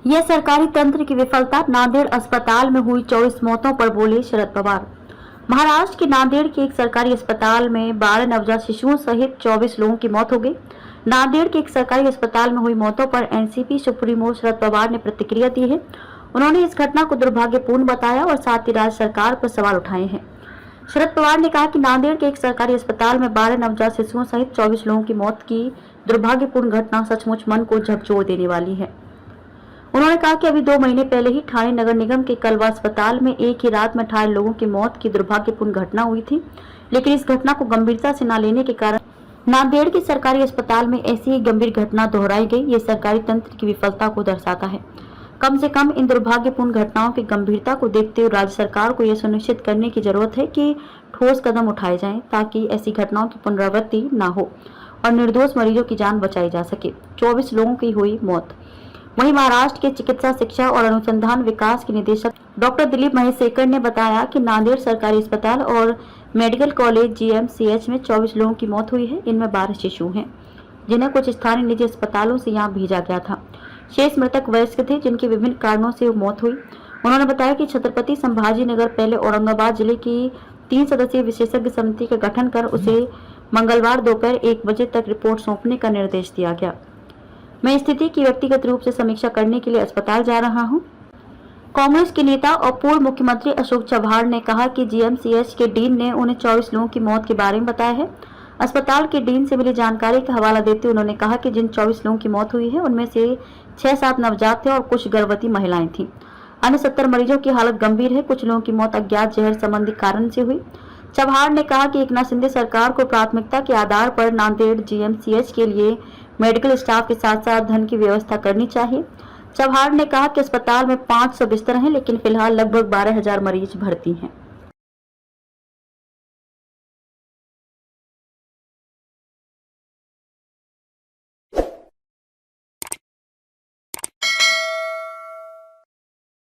यह सरकारी तंत्र की विफलता, नांदेड़ अस्पताल में हुई 24 मौतों पर बोले शरद पवार। महाराष्ट्र के नांदेड़ के एक सरकारी अस्पताल में 12 नवजात शिशुओं सहित 24 लोगों की मौत हो गई। नांदेड़ के एक सरकारी अस्पताल में हुई मौतों पर एनसीपी सुप्रीमो शरद पवार ने प्रतिक्रिया दी है। उन्होंने इस घटना को दुर्भाग्यपूर्ण बताया और साथ ही राज्य सरकार पर सवाल उठाए हैं। शरद पवार ने कहा कि नांदेड़ के एक सरकारी अस्पताल में 12 नवजात शिशुओं सहित 24 लोगों की मौत की दुर्भाग्यपूर्ण घटना सचमुच मन को झकझोर देने वाली है। उन्होंने कहा कि अभी 2 महीने पहले ही ठाणे नगर निगम के कलवा अस्पताल में एक ही रात में 18 लोगों की मौत की दुर्भाग्यपूर्ण घटना हुई थी, लेकिन इस घटना को गंभीरता से न लेने के कारण नांदेड़ के सरकारी अस्पताल में ऐसी ही गंभीर घटना दोहराई गई। ये सरकारी तंत्र की विफलता को दर्शाता है। कम से कम इन दुर्भाग्यपूर्ण घटनाओं की गंभीरता को देखते हुए राज्य सरकार को यह सुनिश्चित करने की जरूरत है कि ठोस कदम उठाए जाएं ताकि ऐसी घटनाओं की पुनरावृत्ति न हो और निर्दोष मरीजों की जान बचाई जा सके। 24 लोगों की हुई मौत। वहीं महाराष्ट्र के चिकित्सा शिक्षा और अनुसंधान विकास के निदेशक डॉक्टर दिलीप महेश्वकर ने बताया कि नांदेड़ सरकारी अस्पताल और मेडिकल कॉलेज जीएमसीएच में 24 लोगों की मौत हुई है। इनमें 12 शिशु हैं, जिन्हें कुछ स्थानीय निजी अस्पतालों से यहां भेजा गया था। शेष मृतक वयस्क थे, जिनकी विभिन्न कारणों से मौत हुई। उन्होंने बताया कि छत्रपति संभाजी नगर पहले औरंगाबाद जिले की 3 सदस्यीय विशेषज्ञ समिति का गठन कर उसे मंगलवार दोपहर 1 बजे तक रिपोर्ट सौंपने का निर्देश दिया गया। मैं स्थिति की व्यक्तिगत रूप से समीक्षा करने के लिए अस्पताल जा रहा हूं। कांग्रेस के नेता और पूर्व मुख्यमंत्री अशोक चव्हाण ने कहा कि जीएमसीएच के डीन ने उन्हें 24 लोगों की मौत के बारे में बताया है। अस्पताल के डीन से मिली जानकारी का हवाला देते उन्होंने कहा कि जिन 24 लोगों की मौत हुई है उनमें से 6-7 नवजात थे और कुछ गर्भवती महिलाएं थीं। अन्य 70 मरीजों की हालत गंभीर है। कुछ लोगों की मौत अज्ञात जहर संबंधी कारण से हुई। चव्हाण ने कहा कि एकनाथ शिंदे सरकार को प्राथमिकता के आधार पर नांदेड़ जीएमसीएच के लिए मेडिकल स्टाफ के साथ साथ धन की व्यवस्था करनी चाहिए। चव्हाण ने कहा कि अस्पताल में 500 बिस्तर हैं, लेकिन फिलहाल लगभग 12,000 मरीज भर्ती हैं।